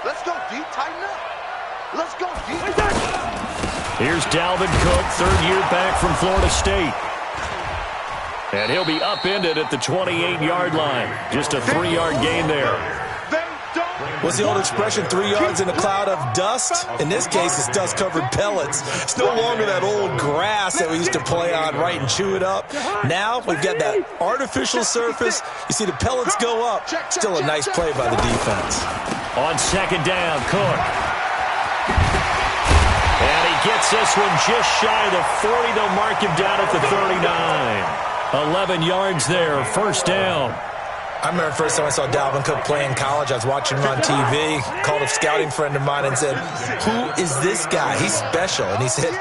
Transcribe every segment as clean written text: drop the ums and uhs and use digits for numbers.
Let's go, D. Tighten up. Let's go, D. Here's Dalvin Cook, third year back from Florida State. And he'll be upended at the 28-yard line. Just a 3-yard gain there. What's the old expression, 3 yards in a cloud of dust? In this case, it's dust-covered pellets. It's no longer that old grass that we used to play on, right, and chew it up. Now we've got that artificial surface. You see the pellets go up. Still a nice play by the defense. On second down, Cook. And he gets this one just shy of the 40. They'll mark him down at the 39. 11 yards there, first down. I remember the first time I saw Dalvin Cook play in college. I was watching him on TV, called a scouting friend of mine and said, "Who is this guy? He's special." And he said,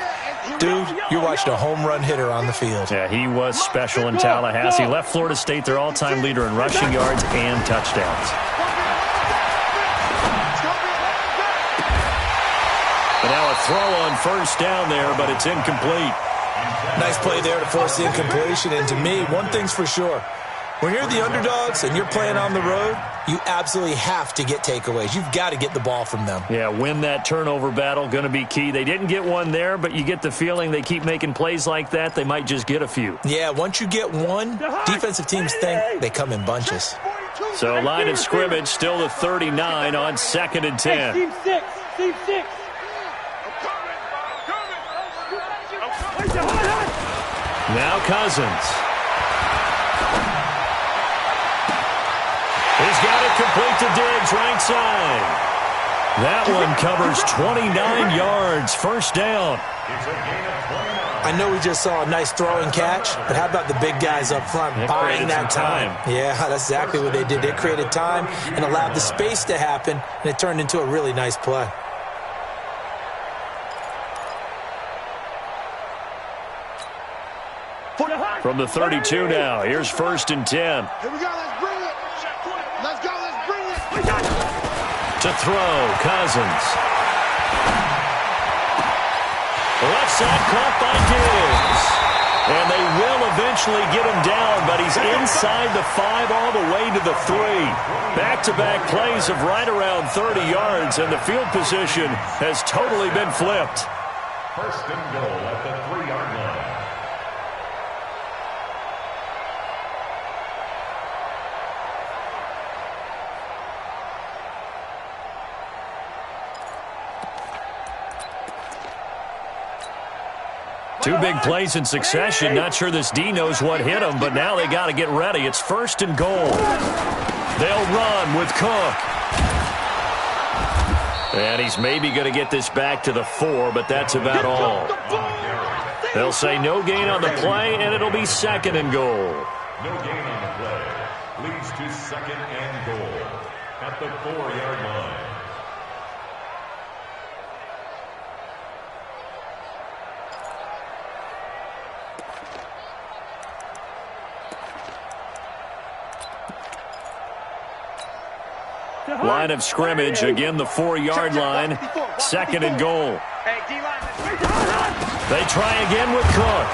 "Dude, you're watching a home run hitter on the field." Yeah, he was special in Tallahassee. Left Florida State their all-time leader in rushing yards and touchdowns. But now a throw on first down there, but it's incomplete. Nice play there to force the incompletion. And to me, one thing's for sure. When you're the underdogs and you're playing on the road, you absolutely have to get takeaways. You've got to get the ball from them. Yeah, win that turnover battle, going to be key. They didn't get one there, but you get the feeling they keep making plays like that, they might just get a few. Yeah, once you get one, defensive teams think they come in bunches. So line of scrimmage, still the 39 on 2nd and 10. Team 6, Team 6. Now Cousins. He's got it complete to Diggs, right side. That one covers 29 yards, first down. I know we just saw a nice throw and catch, but how about the big guys up front buying that time? Yeah, that's exactly what they did. They created time and allowed the space to happen, and it turned into a really nice play. From the 32 now, here's 1st and 10. Here we go, let's bring it. Let's go, let's bring it. To throw, Cousins. Left side caught by Diggs. And they will eventually get him down, but he's inside the 5 all the way to the 3. Back-to-back plays of right around 30 yards, and the field position has totally been flipped. 1st and goal at the 3-yard line. Two big plays in succession. Not sure this D knows what hit him, but now they got to get ready. It's 1st and goal. They'll run with Cook. And he's maybe going to get this back to the 4, but that's about all. They'll say no gain on the play, and it'll be 2nd and goal. No gain on the play. Leads to 2nd and goal at the 4-yard line. Line of scrimmage, again the 4-yard line. 2nd and goal. They try again with Cook.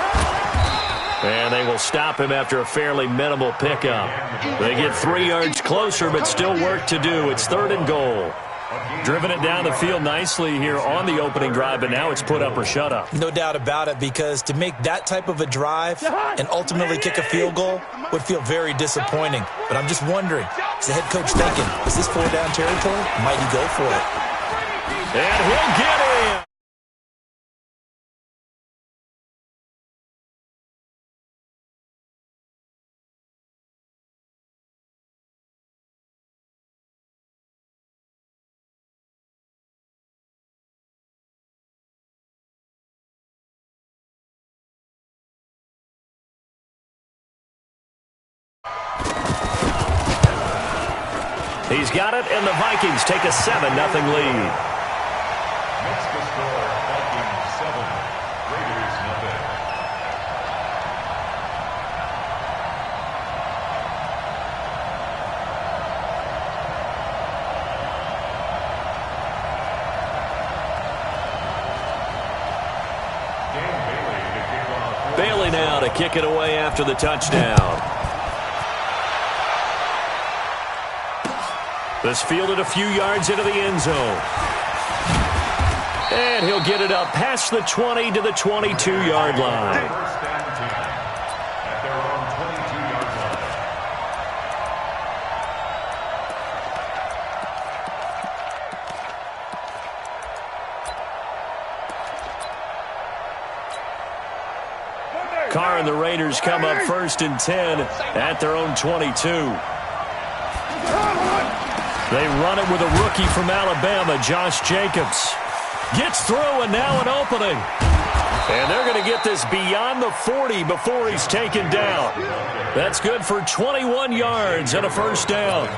And they will stop him after a fairly minimal pickup. They get 3 yards closer, but still work to do. It's 3rd and goal. Driven it down the field nicely here on the opening drive, but now it's put up or shut up. No doubt about it, because to make that type of a drive and ultimately kick a field goal would feel very disappointing. But I'm just wondering, is the head coach thinking, is this 4-down territory? Might he go for it? And he'll get in. He's got it, and the Vikings take a 7-0 lead. Next to score, Vikings 7, Raiders 0. Bailey now to kick it away after the touchdown. This fielded a few yards into the end zone. And he'll get it up past the 20 to the 22-yard line. First down 10 at their own 22-yard line. Carr and the Raiders come up 1st and 10 at their own 22. They run it with a rookie from Alabama, Josh Jacobs. Gets through and now an opening. And they're going to get this beyond the 40 before he's taken down. That's good for 21 yards and a first down.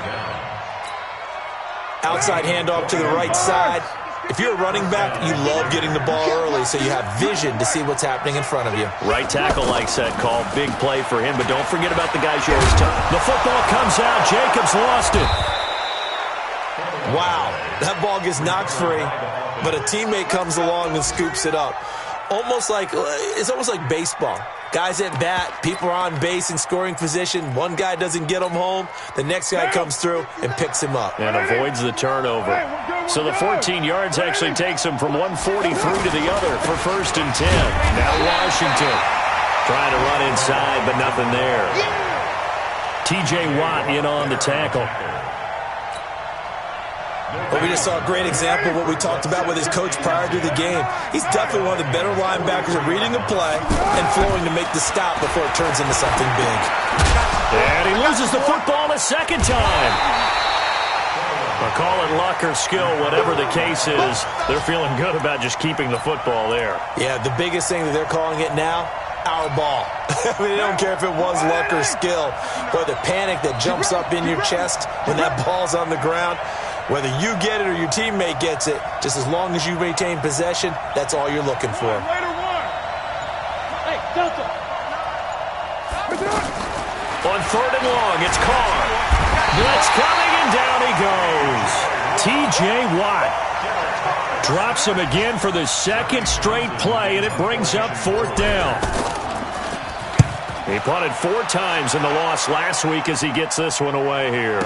Outside handoff to the right side. If you're a running back, you love getting the ball early so you have vision to see what's happening in front of you. Right tackle likes that call. Big play for him, but don't forget about the guys you always tell. The football comes out. Jacobs lost it. Wow, that ball gets knocked free, but a teammate comes along and scoops it up. It's almost like baseball. Guys at bat, people are on base in scoring position. One guy doesn't get him home. The next guy comes through and picks him up. And avoids the turnover. So the 14 yards actually takes him from 143 to the other for 1st and 10. Now Washington trying to run inside, but nothing there. T.J. Watt in on the tackle. Well, we just saw a great example of what we talked about with his coach prior to the game. He's definitely one of the better linebackers at reading a play and flowing to make the stop before it turns into something big. And he loses the football a second time. I'll call it luck or skill, whatever the case is. They're feeling good about just keeping the football there. Yeah, the biggest thing that they're calling it now, our ball. I mean, they don't care if it was luck or skill, or the panic that jumps up in your chest when that ball's on the ground. Whether you get it or your teammate gets it, just as long as you retain possession, that's all you're looking for. On 3rd and long, it's Carr. Blitz coming, and down he goes. T.J. Watt drops him again for the 2nd straight play, and it brings up 4th down. He punted 4 times in the loss last week as he gets this one away here.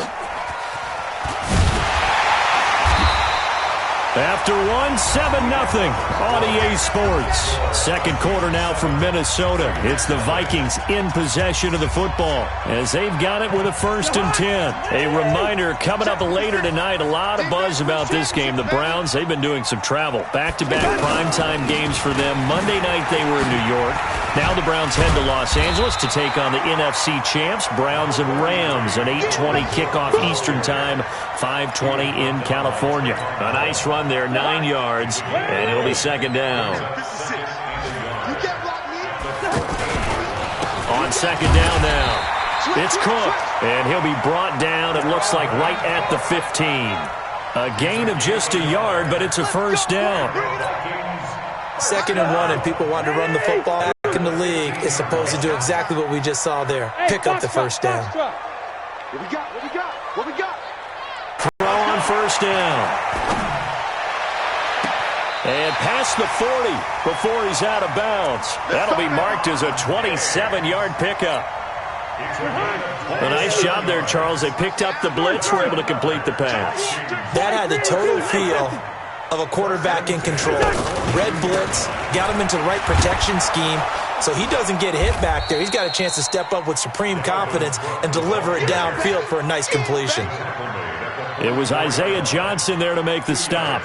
After 7-0 on EA Sports. 2nd quarter now from Minnesota. It's the Vikings in possession of the football as they've got it with a 1st and 10. A reminder coming up later tonight, a lot of buzz about this game. The Browns, they've been doing some travel. Back-to-back primetime games for them. Monday night they were in New York. Now the Browns head to Los Angeles to take on the NFC champs, Browns and Rams. An 8:20 kickoff Eastern time, 5:20 in California. A nice run there, 9 yards, and it'll be 2nd down. On 2nd down now, it's Cook, and he'll be brought down, it looks like, right at the 15. A gain of just a yard, but it's a 1st down. 2nd and 1, and people want to run the football back in the league is supposed to do exactly what we just saw there. Pick up the 1st down. What we got? Throw on 1st down. And past the 40 before he's out of bounds. That'll be marked as a 27-yard pickup. A nice job there, Charles. They picked up the blitz, were able to complete the pass. That had the total feel of a quarterback in control. Red blitz, got him into the right protection scheme, so he doesn't get hit back there. He's got a chance to step up with supreme confidence and deliver it downfield for a nice completion. It was Isaiah Johnson there to make the stop.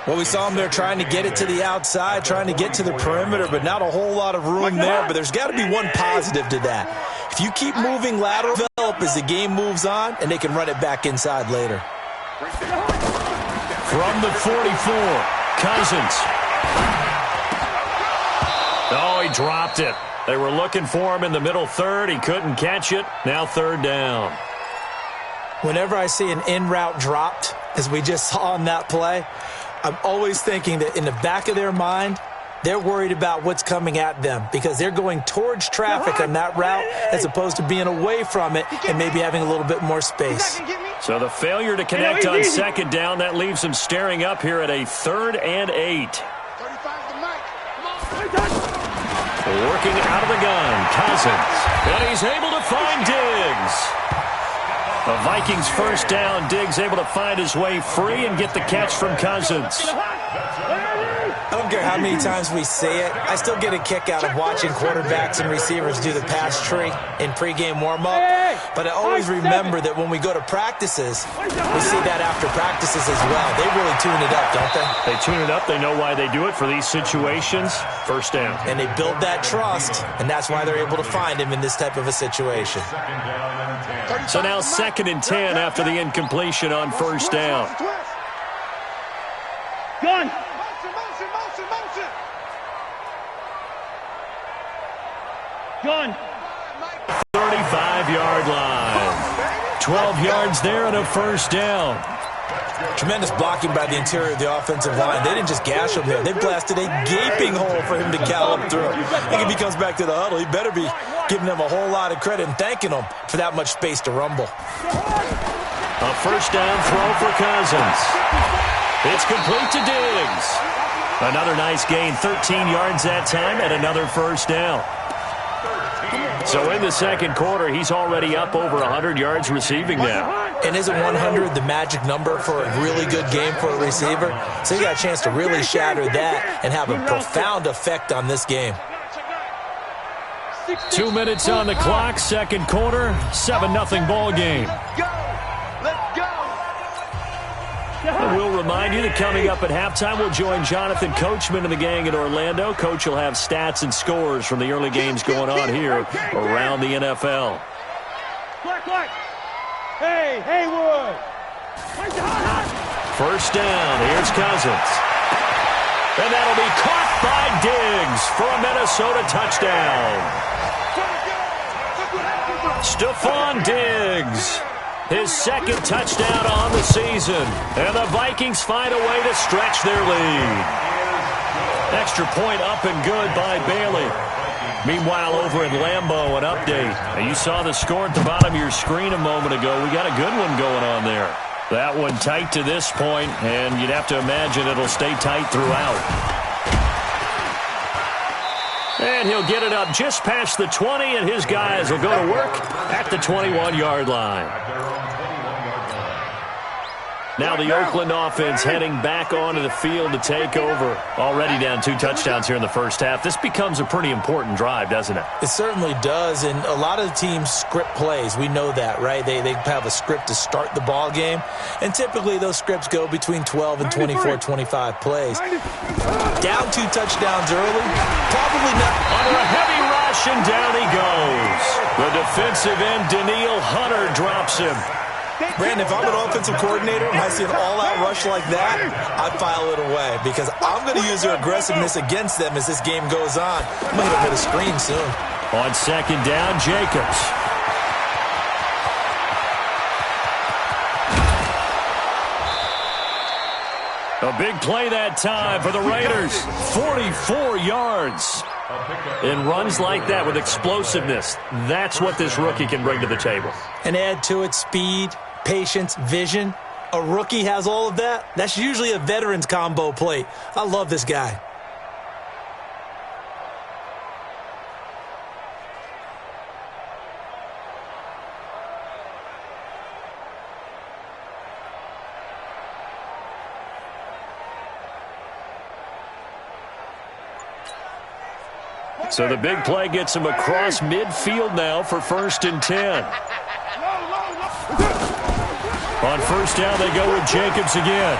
Well, we saw him there trying to get it to the outside, trying to get to the perimeter, but not a whole lot of room there. But there's got to be one positive to that. If you keep moving lateral, develop as the game moves on, and they can run it back inside later. From the 44, Cousins. Oh, he dropped it. They were looking for him in the middle 3rd. He couldn't catch it. Now 3rd down. Whenever I see an in-route dropped, as we just saw on that play, I'm always thinking that in the back of their mind, they're worried about what's coming at them because they're going towards traffic on that route as opposed to being away from it and maybe having a little bit more space. So the failure to connect on 2nd down, that leaves them staring up here at a 3rd and 8. Working out of the gun, Cousins. And he's able to find Diggs. The Vikings first down. Diggs able to find his way free and get the catch from Cousins. I don't care how many times we say it, I still get a kick out of watching quarterbacks and receivers do the pass tree in pregame warm-up. But I always remember that when we go to practices, we see that after practices as well. They really tune it up, don't they? They tune it up. They know why they do it for these situations. First down. And they build that trust, and that's why they're able to find him in this type of a situation. So now 2nd and 10 after the incompletion on first down. Gun. 35-yard line. 12 yards there and a first down. Tremendous blocking by the interior of the offensive line. They didn't just gash him there. They blasted a gaping hole for him to gallop through. I think if he comes back to the huddle, he better be giving them a whole lot of credit and thanking them for that much space to rumble. A first down throw for Cousins. It's complete to Diggs. Another nice gain, 13 yards that time, and another first down. So in the second quarter, he's already up over 100 yards receiving now. And isn't 100 the magic number for a really good game for a receiver? So he got a chance to really shatter that and have a profound effect on this game. 2 minutes on the clock, second quarter, 7-0 ball game. And we'll remind you that coming up at halftime, we'll join Jonathan Coachman and the gang in Orlando. Coach will have stats and scores from the early games going on here around the NFL. Hey, Haywood. First down, here's Cousins. And that'll be caught by Diggs for a Minnesota touchdown. Stephon Diggs. His second touchdown on the season. And the Vikings find a way to stretch their lead. Extra point up and good by Bailey. Meanwhile, over in Lambeau, an update. Now, you saw the score at the bottom of your screen a moment ago. We got a good one going on there. That one tight to this point, and you'd have to imagine it'll stay tight throughout. And he'll get it up just past the 20, and his guys will go to work at the 21-yard line. Now the Oakland offense heading back onto the field to take over. Already down 2 touchdowns here in the first half. This becomes a pretty important drive, doesn't it? It certainly does, and a lot of the teams script plays. We know that, right? They have a script to start the ball game, and typically those scripts go between 12 and 24, 25 plays. Down 2 touchdowns early, probably not. Under a heavy rush, and down he goes. The defensive end, Daniil Hunter, drops him. Brandon, if I'm an offensive coordinator and I see an all-out rush like that, I file it away because I'm going to use their aggressiveness against them as this game goes on. I'm going to hit a screen soon. On second down, Jacobs. A big play that time for the Raiders. 44 yards. In runs like that with explosiveness, that's what this rookie can bring to the table. And add to it speed, patience, vision. A rookie has all of that. That's usually a veteran's combo plate. I love this guy. So the big play gets him across midfield now for 1st and 10. On first down, they go with Jacobs again.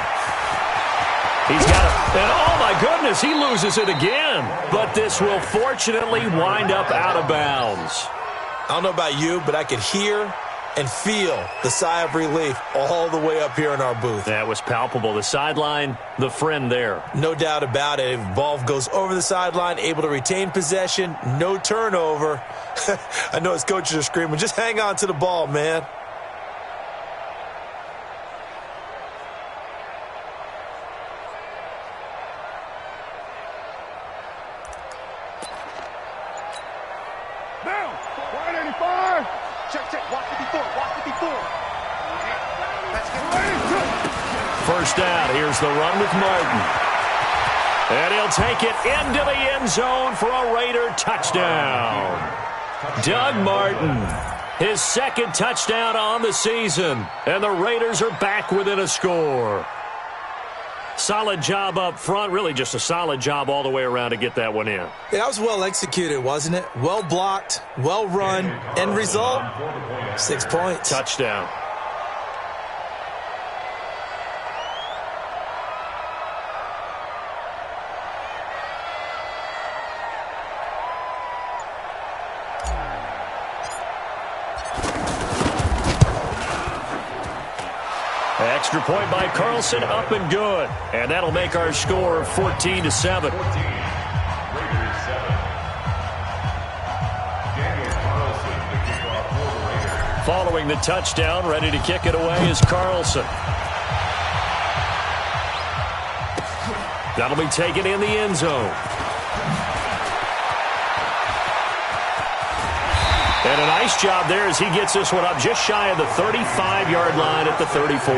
He's got it. And oh, my goodness, he loses it again. But this will fortunately wind up out of bounds. I don't know about you, but I could hear and feel the sigh of relief all the way up here in our booth. That was palpable. The sideline, the friend there. No doubt about it. If ball goes over the sideline, able to retain possession, no turnover. I know his coaches are screaming, just hang on to the ball, man. First down, here's the run with Martin. And he'll take it into the end zone for a Raider touchdown. Doug Martin. His second touchdown on the season. And the Raiders are back within a score. Solid job up front. Really just a solid job all the way around to get that one in. Yeah, that was well executed, wasn't it? Well blocked, well run. End result, 6 points. Touchdown. Extra point by Carlson, up and good. And that'll make our score 14-7. Following the touchdown, ready to kick it away is Carlson. That'll be taken in the end zone. And a nice job there as he gets this one up just shy of the 35-yard line at the 34.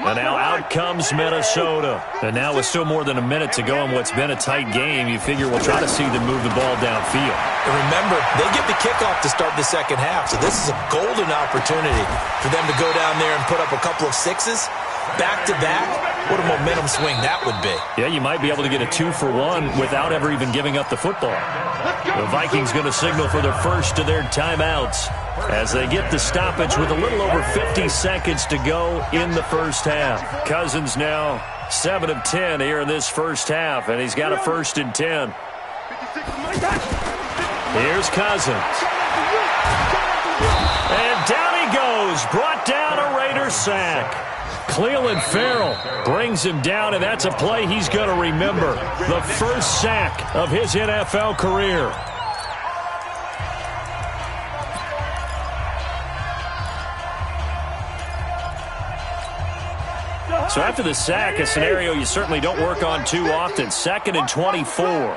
And now out comes Minnesota. And now with still more than a minute to go in what's been a tight game, you figure we'll try to see them move the ball downfield. And remember, they get the kickoff to start the second half, so this is a golden opportunity for them to go down there and put up a couple of sixes back-to-back. What a momentum swing that would be. Yeah, you might be able to get a 2-for-1 without ever even giving up the football. The Vikings going to signal for the first of their timeouts as they get the stoppage with a little over 50 seconds to go in the first half. Cousins now 7 of 10 here in this first half, and he's got a 1st and 10. Here's Cousins. And down he goes. Brought down a Raider sack. Cleveland Farrell brings him down, and that's a play he's going to remember. The first sack of his NFL career. So after the sack, a scenario you certainly don't work on too often. 2nd and 24.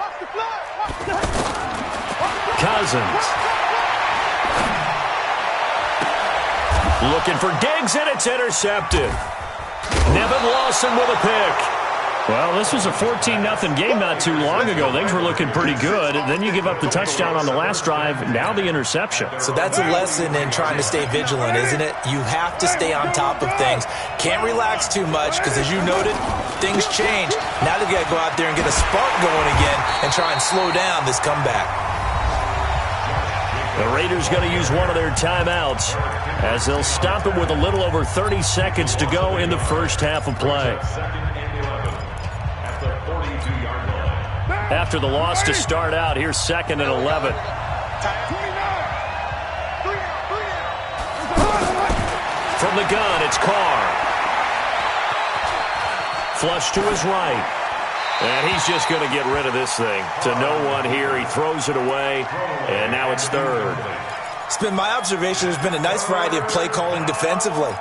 Cousins. Looking for Diggs, and it's intercepted. Nevin Lawson with a pick. Well, this was a 14-0 game not too long ago. Things were looking pretty good. Then you give up the touchdown on the last drive. Now the interception. So that's a lesson in trying to stay vigilant, isn't it? You have to stay on top of things. Can't relax too much because, as you noted, things change. Now they've got to go out there and get a spark going again and try and slow down this comeback. The Raiders going to use one of their timeouts as they'll stop it with a little over 30 seconds to go in the first half of play. After the loss to start out, here's 2nd and 11. From the gun, it's Carr. Flush to his right. And he's just going to get rid of this thing. To no one here. He throws it away, and now it's 3rd. It's been my observation there's been a nice variety of play calling defensively.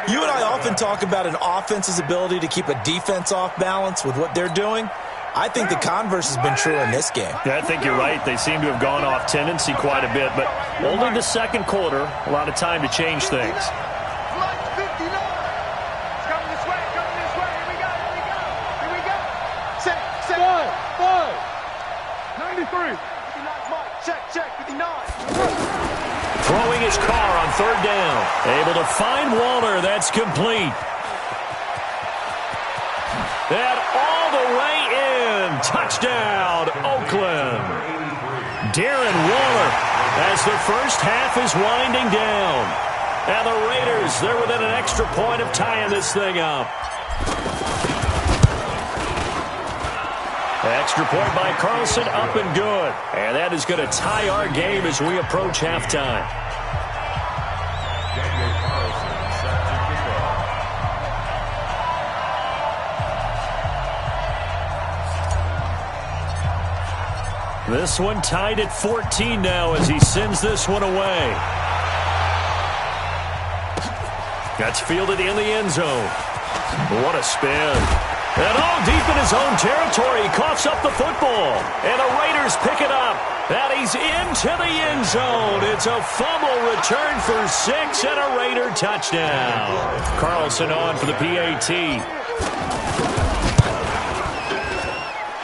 You and I often talk about an offense's ability to keep a defense off balance with what they're doing. I think the converse has been true in this game. Yeah, I think you're right. They seem to have gone off tendency quite a bit, but only the second quarter, a lot of time to change things. Throwing his car on 3rd down. Able to find Waller. That's complete. And all the way in. Touchdown, Oakland. Darren Waller as the first half is winding down. And the Raiders, they're within an extra point of tying this thing up. Extra point by Carlson, up and good. And that is going to tie our game as we approach halftime. This one tied at 14 now as he sends this one away. That's fielded in the end zone. What a spin. And all deep in his own territory, he coughs up the football. And the Raiders pick it up. And he's into the end zone. It's a fumble return for 6 and a Raider touchdown. Carlson on for the PAT.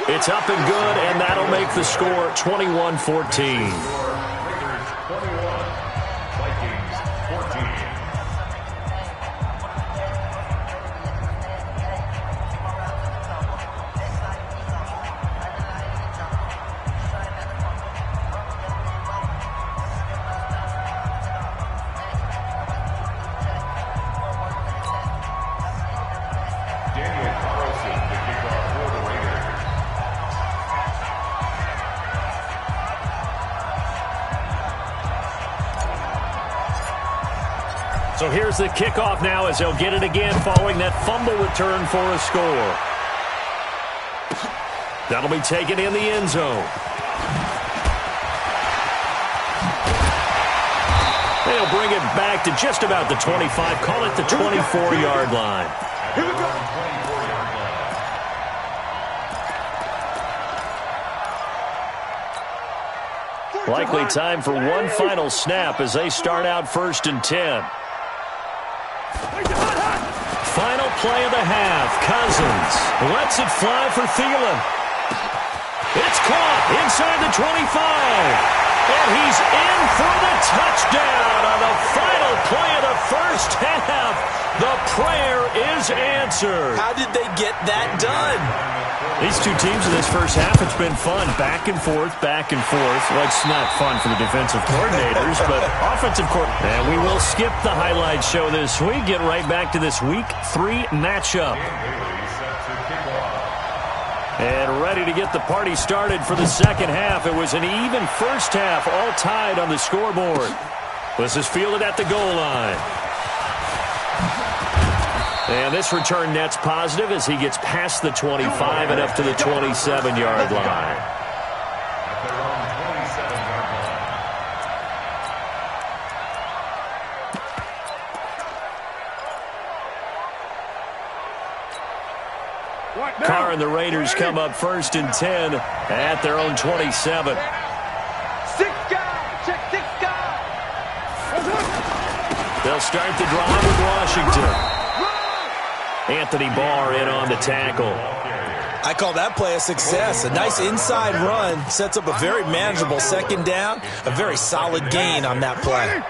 It's up and good, and that'll make the score 21-14. So here's the kickoff now as they'll get it again following that fumble return for a score. That'll be taken in the end zone. They'll bring it back to just about the 25. Call it the 24-yard line. Here we go. Likely time for one final snap as they start out 1st and 10. Final play of the half. Cousins lets it fly for Thielen. It's caught inside the 25. And he's in for the touchdown on the final play of the first half. The prayer is answered. How did they get that done? These two teams in this first half, it's been fun. Back and forth, back and forth. Well, it's not fun for the defensive coordinators, but offensive coordinators. And we will skip the highlight show this week. Get right back to this Week 3 matchup. And ready to get the party started for the second half. It was an even first half, all tied on the scoreboard. This is fielded at the goal line. And this return net's positive as he gets past the 25 and up to the 27-yard line. Carr and the Raiders come up 1st and 10 at their own 27. 6 guys. Check 6 guys. They'll start the drive with Washington. Anthony Barr in on the tackle. I call that play a success. A nice inside run sets up a very manageable second down. A very solid gain on that play.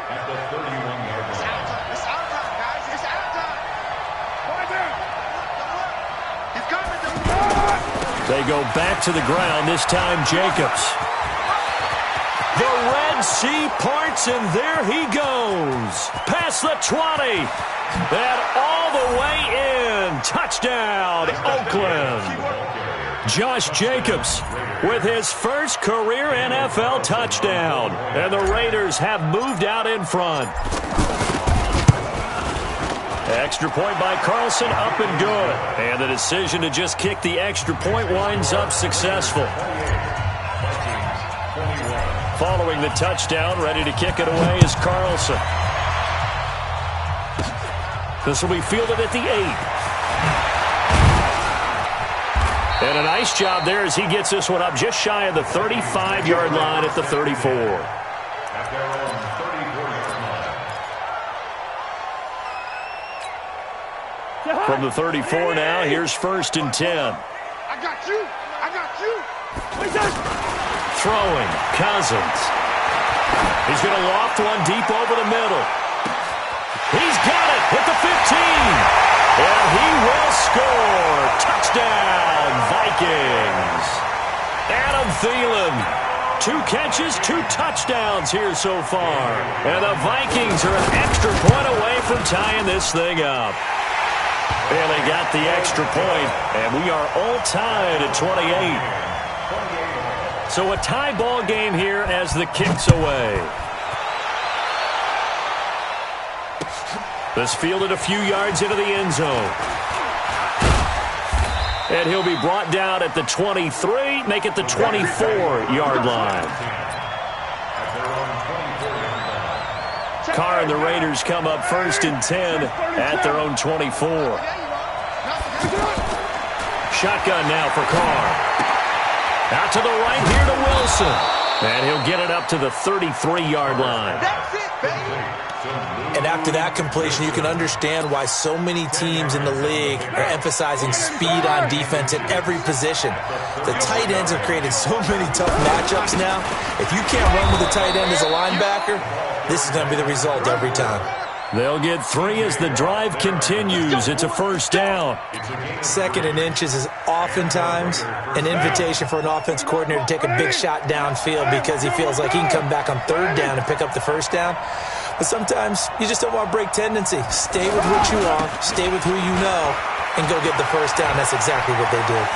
They go back to the ground, this time Jacobs. The Red Sea parts, and there he goes. Past the 20. And all the way in. Touchdown, Oakland. Josh Jacobs with his first career NFL touchdown. And the Raiders have moved out in front. Extra point by Carlson, up and good. And the decision to just kick the extra point winds up successful. Following the touchdown, ready to kick it away is Carlson. This will be fielded at the 8. And a nice job there as he gets this one up just shy of the 35-yard line at the 34. From the 34 now, here's 1st and 10. I got you. I got you. Throwing, Cousins. He's going to loft one deep over the middle. He's got it at the 15. And he will score. Touchdown, Vikings. Adam Thielen. 2 catches, 2 touchdowns here so far. And the Vikings are an extra point away from tying this thing up. And they got the extra point, and we are all tied at 28. So a tie ball game here as the kick's away. This fielded a few yards into the end zone. And he'll be brought down at the 23, make it the 24-yard line. Carr and the Raiders come up 1st and 10 at their own 24. Shotgun now for Carr. Out to the right here to Wilson. And he'll get it up to the 33-yard line. That's it, baby. And after that completion, you can understand why so many teams in the league are emphasizing speed on defense at every position. The tight ends have created so many tough matchups now. If you can't run with a tight end as a linebacker, this is going to be the result every time. They'll get 3 as the drive continues. It's a first down. 2nd and inches is oftentimes an invitation for an offense coordinator to take a big shot downfield because he feels like he can come back on 3rd down and pick up the first down. But sometimes you just don't want to break tendency. Stay with what you are, stay with who you know, and go get the first down. That's exactly what they did.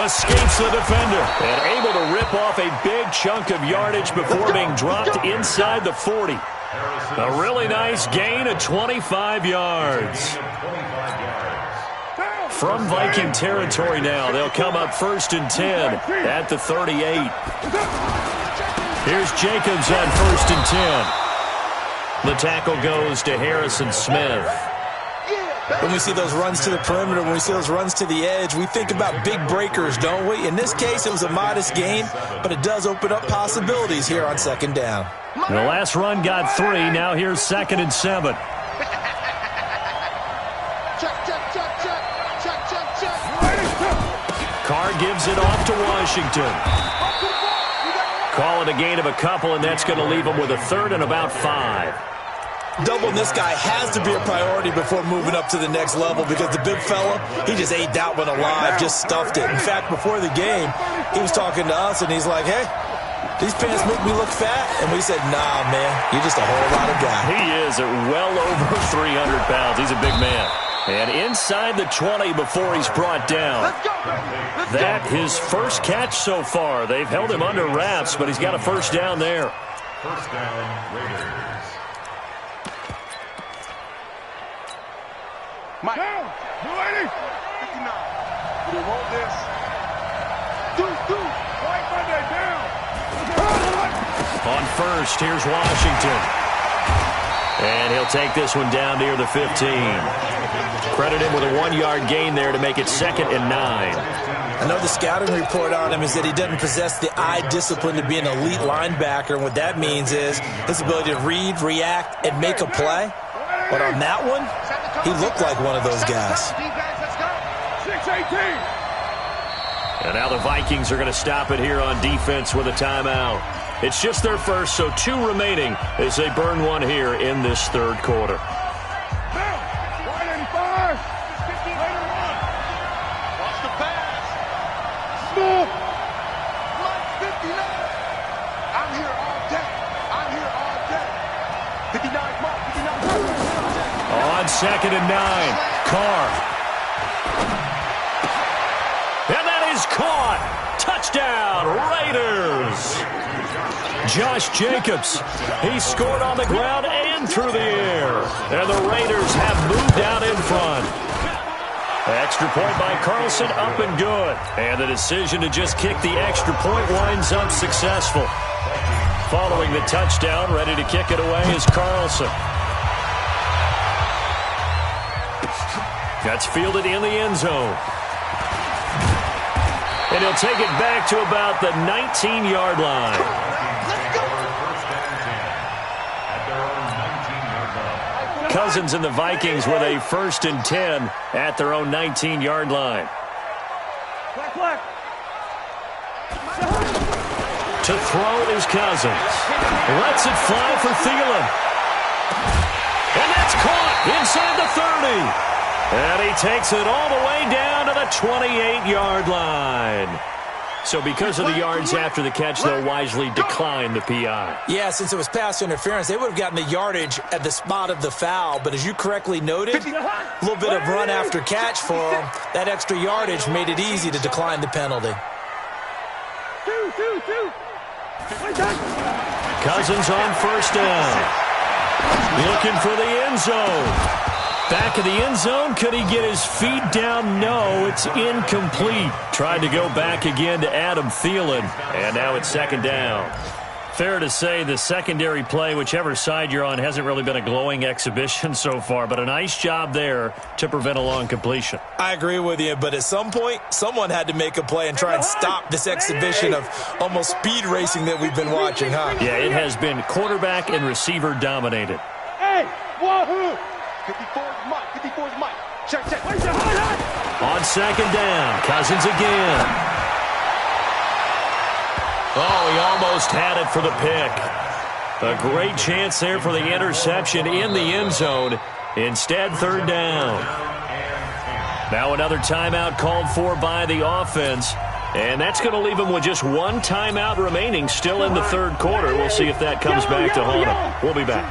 Escapes the defender and able to rip off a big chunk of yardage before being dropped inside the 40. A really nice gain of 25 yards. From Viking territory now, they'll come up 1st and 10 at the 38. Here's Jacobs on 1st and 10. The tackle goes to Harrison Smith. When we see those runs to the perimeter, when we see those runs to the edge, we think about big breakers, don't we? In this case, it was a modest gain, but it does open up possibilities here on 2nd down. The last run got 3. Now here's 2nd and 7. Carr gives it off to Washington. Call it a gain of a couple, and that's going to leave him with a 3rd and about 5. Doubling this guy has to be a priority before moving up to the next level because the big fella, he just ate that one alive, just stuffed it. In fact, before the game, he was talking to us, and he's like, hey, these pants make me look fat. And we said, nah, man, you're just a whole lot of guy. He is at well over 300 pounds. He's a big man. And inside the 20 before he's brought down. That his first catch so far. They've held him under wraps, but he's got a first down there. First down, Raiders. Mike. Down. You ready? 59. We want this. Do. White Monday down. On 1st, here's Washington. And he'll take this one down near the 15. Credit him with a 1-yard gain there to make it 2nd and 9. I know the scouting report on him is that he doesn't possess the eye discipline to be an elite linebacker. And what that means is his ability to read, react, and make a play. But on that one, he looked like one of those guys. 6-18. And now the Vikings are going to stop it here on defense with a timeout. It's just their first, so 2 remaining as they burn one here in this 3rd quarter. On 2nd and 9, Carr. And that is caught. Touchdown, Raiders. Josh Jacobs, he scored on the ground and through the air. And the Raiders have moved out in front. Extra point by Carlson, up and good. And the decision to just kick the extra point winds up successful. Following the touchdown, ready to kick it away is Carlson. That's fielded in the end zone. And he'll take it back to about the 19-yard line. Cousins and the Vikings with a 1st and 10 at their own 19-yard line. To throw is Cousins. Lets it fly for Thielen. And that's caught inside the 30. And he takes it all the way down to the 28-yard line. So because of the yards after the catch, they'll wisely decline the PI. Yeah, since it was pass interference, they would have gotten the yardage at the spot of the foul. But as you correctly noted, a little bit of run after catch for them. That extra yardage made it easy to decline the penalty. Cousins on 1st down. Looking for the end zone. Back of the end zone. Could he get his feet down? No, it's incomplete. Tried to go back again to Adam Thielen. And now it's 2nd down. Fair to say the secondary play, whichever side you're on, hasn't really been a glowing exhibition so far, but a nice job there to prevent a long completion. I agree with you, but at some point, someone had to make a play and try and stop this exhibition of almost speed racing that we've been watching, huh? Yeah, it has been quarterback and receiver dominated. Hey, wahoo! 54's Mike. 54's Mike. Check. On second down, Cousins again. Oh, he almost had it for the pick. A great chance there for the interception in the end zone. Instead, third down. Now another timeout called for by the offense. And that's going to leave him with just one timeout remaining still in the third quarter. We'll see if that comes back to haunt him. We'll be back.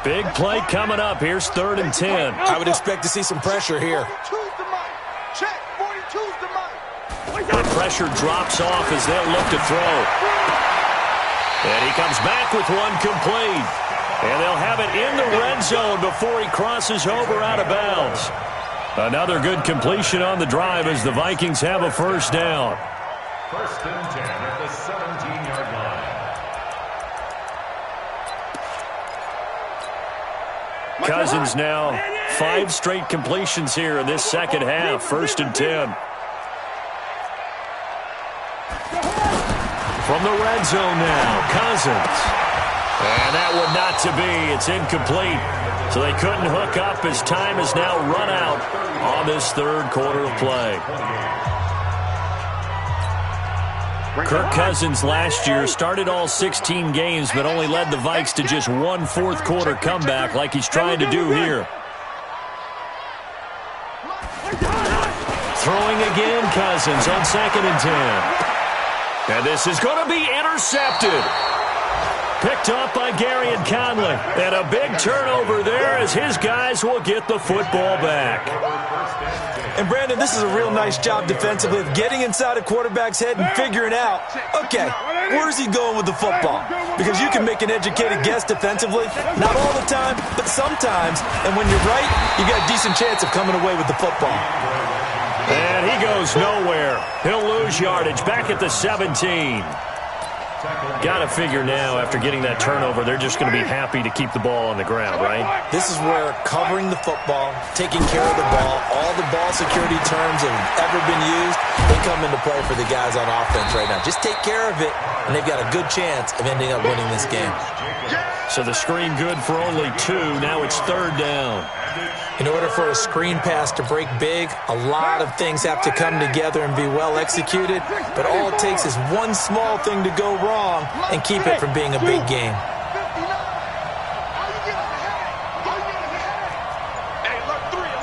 Big play coming up. Here's 3rd and 10. I would expect to see some pressure here. 42's the Mike. Check. 42's the Mike. The pressure drops off as they'll look to throw. And he comes back with one complete. And they'll have it in the red zone before he crosses over out of bounds. Another good completion on the drive as the Vikings have a first down. 1st and 10 at the 17-yard line. Cousins now 5 straight completions here in this second half. 1st and 10. From the red zone now, Cousins. And that one not to be. It's incomplete. So they couldn't hook up as time has now run out on this third quarter of play. Kirk Cousins last year started all 16 games but only led the Vikes to just one fourth quarter comeback like he's trying to do here. Throwing again, Cousins on 2nd and 10. And this is going to be intercepted. Picked up by Gary and Conley. And a big turnover there as his guys will get the football back. And, Brandon, this is a real nice job defensively of getting inside a quarterback's head and figuring out, okay, where's he going with the football? Because you can make an educated guess defensively. Not all the time, but sometimes. And when you're right, you got a decent chance of coming away with the football. And he goes nowhere. He'll lose yardage back at the 17. Got to figure now, after getting that turnover, they're just going to be happy to keep the ball on the ground, right? This is where covering the football, taking care of the ball, all the ball security terms that have ever been used, they come into play for the guys on offense right now. Just take care of it, and they've got a good chance of ending up winning this game. So the screen good for only 2. Now it's 3rd down. In order for a screen pass to break big, a lot of things have to come together and be well executed, but all it takes is one small thing to go wrong and keep it from being a big game.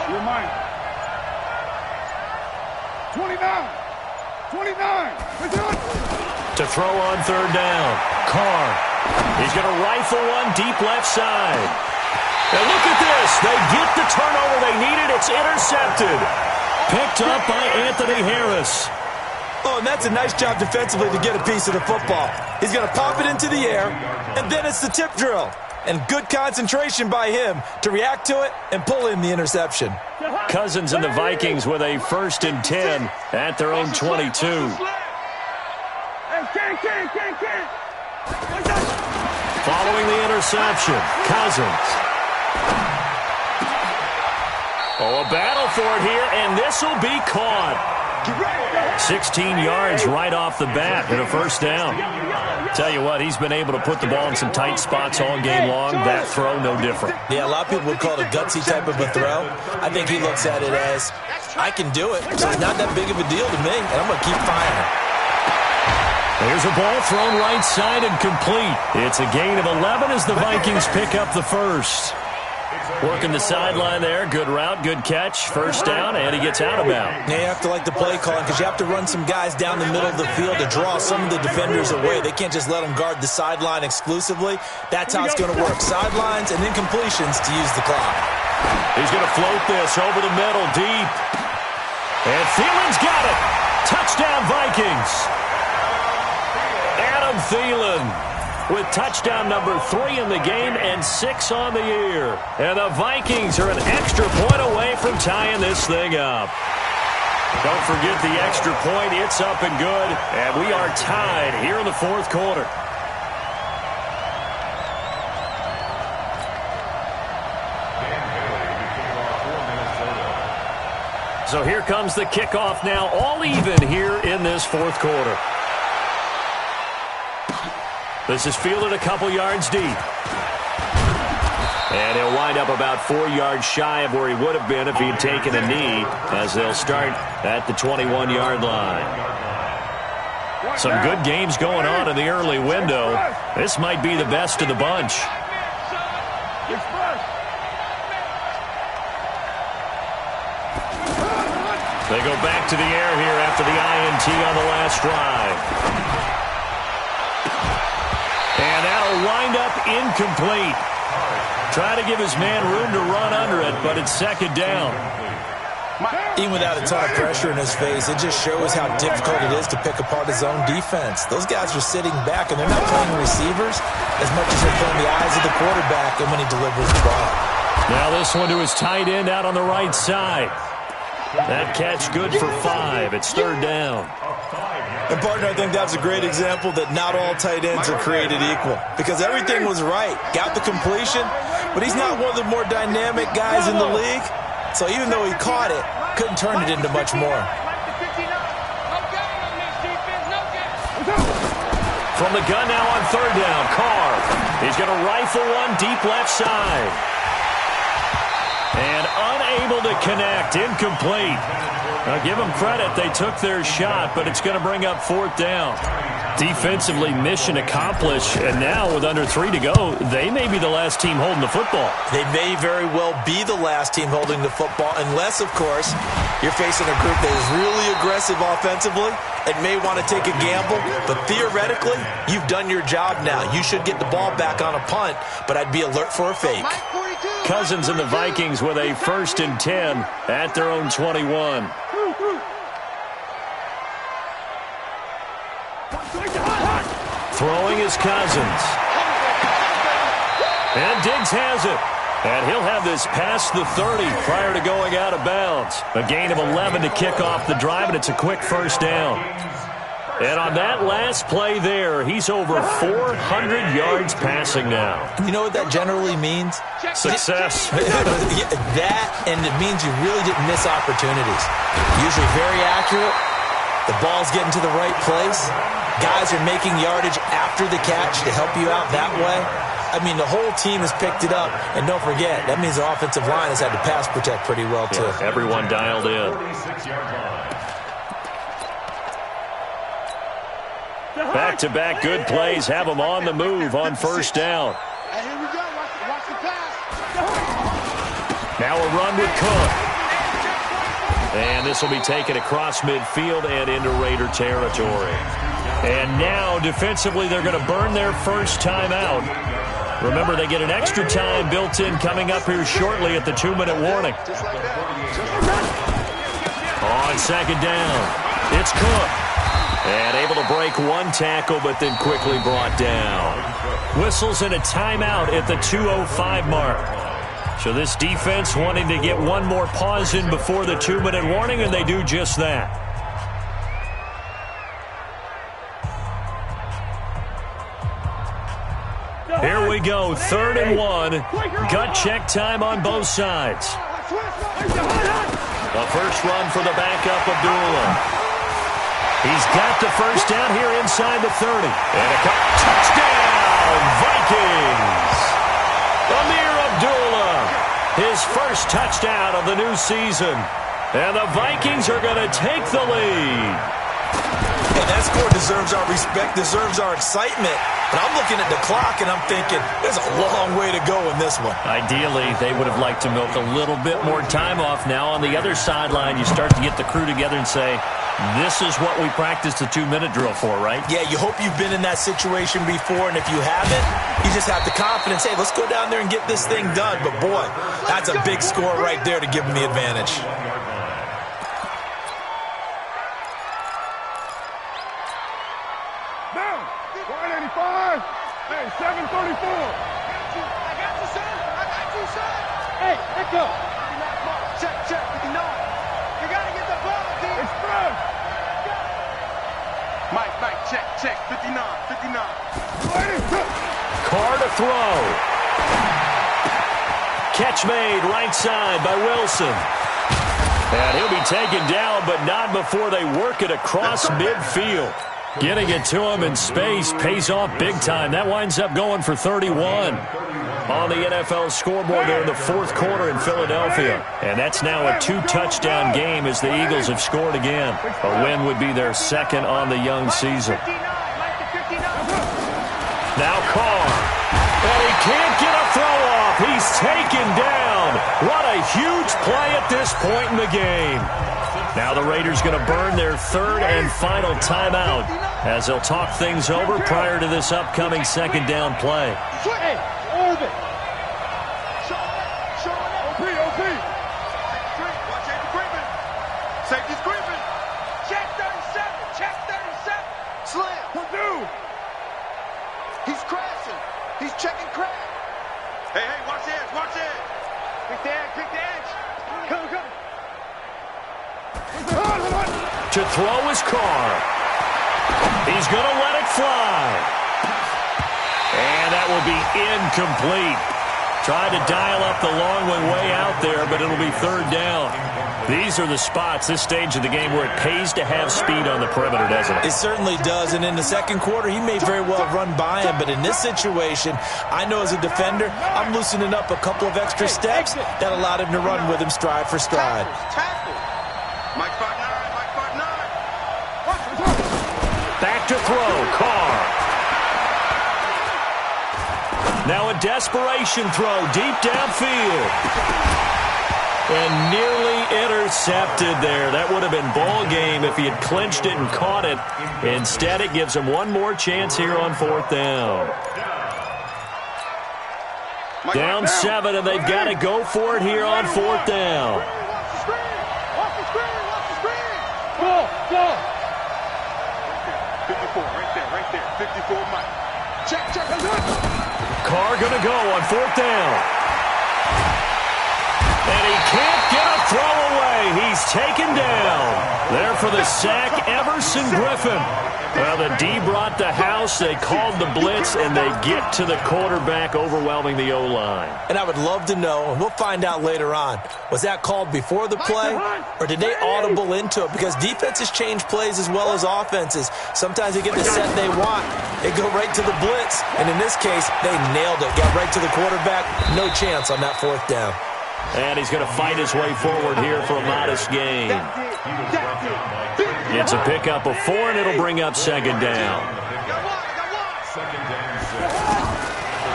You're mine. 29. To throw on 3rd down. Carr. He's going to rifle one deep left side. And look at this. They get the turnover they needed. It's intercepted. Picked up by Anthony Harris. Oh, and that's a nice job defensively to get a piece of the football. He's going to pop it into the air, and then it's the tip drill. And good concentration by him to react to it and pull in the interception. Cousins and the Vikings with a 1st and 10 at their own 22. Following the interception, Cousins. Oh, a battle for it here, and this will be caught. 16 yards right off the bat and a first down. Tell you what, he's been able to put the ball in some tight spots all game long. That throw, no different. Yeah, a lot of people would call it a gutsy type of a throw. I think he looks at it as, I can do it, so it's not that big of a deal to me, and I'm going to keep firing. There's a ball thrown right side and complete. It's a gain of 11 as the Vikings pick up the first. Working the sideline there. Good route, good catch. First down, and he gets out of bounds. Yeah, you have to like the play calling because you have to run some guys down the middle of the field to draw some of the defenders away. They can't just let them guard the sideline exclusively. That's how it's going to work. Sidelines and then completions to use the clock. He's going to float this over the middle, deep. And Thielen's got it. Touchdown, Vikings. Adam Thielen with touchdown number 3 in the game and 6 on the year. And the Vikings are an extra point away from tying this thing up. Don't forget the extra point. It's up and good. And we are tied here in the fourth quarter. So here comes the kickoff now, all even here in this fourth quarter. This is fielded a couple yards deep. And he'll wind up about 4 yards shy of where he would have been if he had taken a knee, as they'll start at the 21-yard line. Some good games going on in the early window. This might be the best of the bunch. They go back to the air here after the INT on the last drive. And that'll wind up incomplete. Try to give his man room to run under it, but it's second down. Even without a ton of pressure in his face, it just shows how difficult it is to pick apart his own defense. Those guys are sitting back, and they're not playing receivers as much as they're playing the eyes of the quarterback and when he delivers the ball. Now this one to his tight end out on the right side. That catch good for 5. It's third down. And, partner, I think that's a great example that not all tight ends are created equal, because everything was right. Got the completion, but he's not one of the more dynamic guys in the league. So even though he caught it, couldn't turn it into much more. From the gun now on third down, Carr. He's going to rifle one deep left side. And unable to connect, incomplete. Now give them credit, they took their shot, but it's going to bring up fourth down. Defensively, mission accomplished, and now with under 3 to go, they may be the last team holding the football. They may very well be the last team holding the football, unless, of course, you're facing a group that is really aggressive offensively and may want to take a gamble. But theoretically, you've done your job now. You should get the ball back on a punt, but I'd be alert for a fake. Cousins and the Vikings with a 1st and 10 at their own 21. Throwing is Cousins. And Diggs has it. And he'll have this past the 30 prior to going out of bounds. A gain of 11 to kick off the drive, and it's a quick first down. And on that last play there, he's over 400 yards passing now. You know what that generally means? Success. That, and it means you really didn't miss opportunities. Usually very accurate. The ball's getting to the right place. Guys are making yardage after the catch to help you out that way. I mean, the whole team has picked it up. And don't forget, that means the offensive line has had to pass protect pretty well, too. Yeah, everyone dialed in. Back-to-back good plays have them on the move on first down. Hey, here we go. Watch the pass. Now a run with Cook. And this will be taken across midfield and into Raider territory. And now, defensively, they're going to burn their first timeout. Remember, they get an extra time built in coming up here shortly at the 2-minute warning. On second down, it's Cook. And able to break one tackle, but then quickly brought down. Whistles in a timeout at the 2:05 mark. So this defense wanting to get one more pause in before the 2-minute warning, and they do just that. Here we go, 3rd and 1. Gut check time on both sides. The first run for the backup, Abdullah. He's got the first down here inside the 30. And a touchdown, Vikings! Amir Abdullah, his first touchdown of the new season. And the Vikings are going to take the lead. And that score deserves our respect, deserves our excitement. But I'm looking at the clock, and I'm thinking, there's a long way to go in this one. Ideally, they would have liked to milk a little bit more time off. Now on the other sideline, you start to get the crew together and say, this is what we practiced the 2-minute drill for, right? Yeah, you hope you've been in that situation before, and if you haven't, you just have the confidence, hey, let's go down there and get this thing done. But, boy, that's a big score right there to give them the advantage. Down. 185. Hey, 734. I got you, son. Hey, let's go. Check, 59. You got to get the ball, dude. Express. Mike, check, 59. Carr to throw. Catch made right side by Wilson. And he'll be taken down, but not before they work it across midfield. Getting it to him in space pays off big time. That winds up going for 31 on the NFL scoreboard there in the fourth quarter in Philadelphia. And that's now a 2-touchdown game as the Eagles have scored again. A win would be their second on the young season. Now Carr. And he can't get a throw off. He's taken down. What a huge play at this point in the game. Now the Raiders going to burn their third and final timeout as they'll talk things over prior to this upcoming second down play. Hey, orbit. OP. Watch Andy creeping. Safety's creeping. Check 37. Slam. What do? He's crashing. He's checking crash. Hey, watch the edge. Quick the edge. Come. To throw his Carr. He's going to let it fly. And that will be incomplete. Tried to dial up the long one way out there, but it'll be third down. These are the spots, this stage of the game, where it pays to have speed on the perimeter, doesn't it? It certainly does, and in the second quarter, he may very well run by him, but in this situation, I know as a defender, I'm loosening up a couple of extra steps that allowed him to run with him stride for stride. Tackle. Mike 5'9". Back to throw, Carr. Now a desperation throw deep downfield. And nearly intercepted there. That would have been ball game if he had clinched it and caught it. Instead, it gives him one more chance here on fourth down. Down 7, and they've got to go for it here on fourth down. Watch the screen. Go. 54, right there. 54, Mike. Check. Carr going to go on fourth down. And he can't get a throw away. He's taken down. There for the sack, Everson Griffin. Well, the D brought the house. They called the blitz, and they get to the quarterback, overwhelming the O-line. And I would love to know, and we'll find out later on, was that called before the play, or did they audible into it? Because defenses change plays as well as offenses. Sometimes they get the set they want. They go right to the blitz, and in this case, they nailed it. Got right to the quarterback. No chance on that fourth down. And he's going to fight his way forward here for a modest gain. It's a pickup of 4, and it'll bring up second down.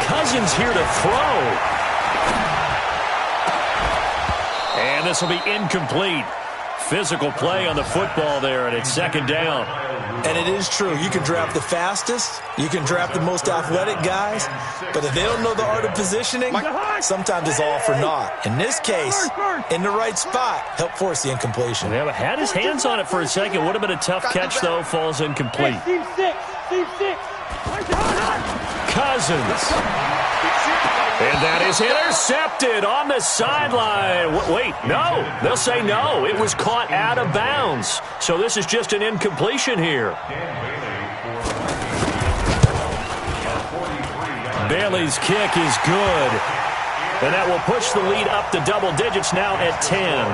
Cousins here to throw. And this will be incomplete. Physical play on the football there, and it's second down. And it is true. You can draft the fastest. You can draft the most athletic guys. But if they don't know the art of positioning, sometimes it's all for naught. In this case, in the right spot, help force the incompletion. Yeah, but had his hands on it for a second. Would have been a tough catch, though. Falls incomplete. Team 6. Cousins. And that is intercepted on the sideline. Wait, no. They'll say no. It was caught out of bounds. So this is just an incompletion here. Bailey's kick is good. And that will push the lead up to double digits now at 10.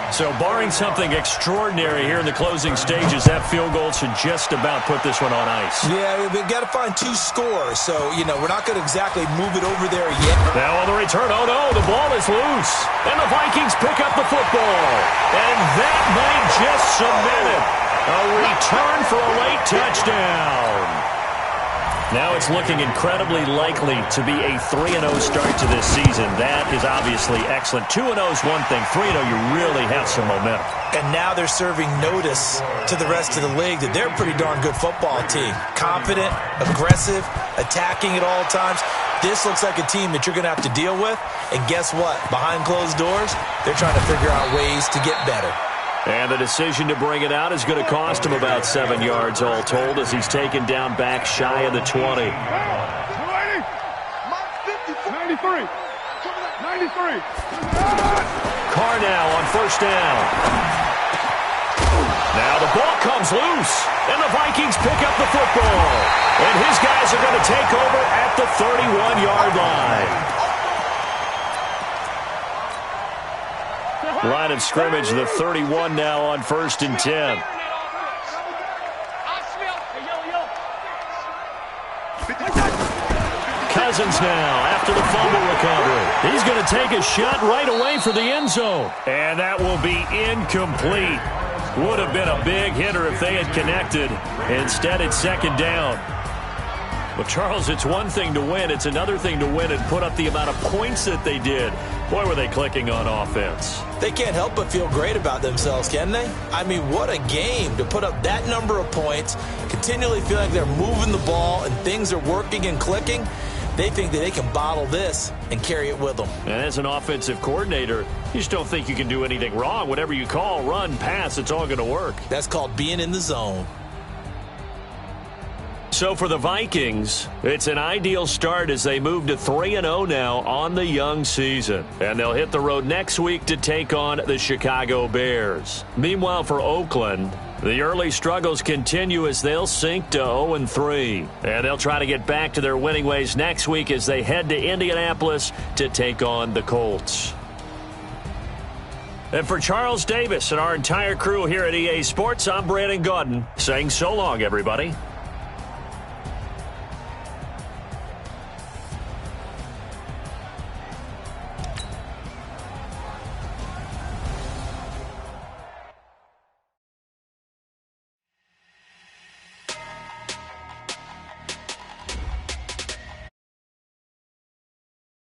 So barring something extraordinary here in the closing stages, that field goal should just about put this one on ice. Yeah, we've got to find 2 scores. So, we're not going to exactly move it over there yet. Now on the return, oh no, the ball is loose. And the Vikings pick up the football. And that might just cement it. A return for a late touchdown. Now it's looking incredibly likely to be a 3-0 start to this season. That is obviously excellent. 2-0 is one thing. 3-0, you really have some momentum. And now they're serving notice to the rest of the league that they're a pretty darn good football team. Confident, aggressive, attacking at all times. This looks like a team that you're going to have to deal with. And guess what? Behind closed doors, they're trying to figure out ways to get better. And the decision to bring it out is going to cost him about 7 yards all told as he's taken down back shy of the 20. 93. 93. Carr now on first down. Now the ball comes loose, and the Vikings pick up the football. And his guys are going to take over at the 31-yard line. Line of scrimmage, the 31 now on 1st and 10. Cousins now after the fumble recovery. He's going to take a shot right away for the end zone. And that will be incomplete. Would have been a big hitter if they had connected. Instead, it's 2nd down. Well, Charles, it's one thing to win. It's another thing to win and put up the amount of points that they did. Boy, were they clicking on offense. They can't help but feel great about themselves, can they? I mean, what a game to put up that number of points, continually feel like they're moving the ball and things are working and clicking. They think that they can bottle this and carry it with them. And as an offensive coordinator, you just don't think you can do anything wrong. Whatever you call, run, pass, it's all going to work. That's called being in the zone. So for the Vikings, it's an ideal start as they move to 3-0 now on the young season. And they'll hit the road next week to take on the Chicago Bears. Meanwhile, for Oakland, the early struggles continue as they'll sink to 0-3. And they'll try to get back to their winning ways next week as they head to Indianapolis to take on the Colts. And for Charles Davis and our entire crew here at EA Sports, I'm Brandon Gaudin saying so long, everybody.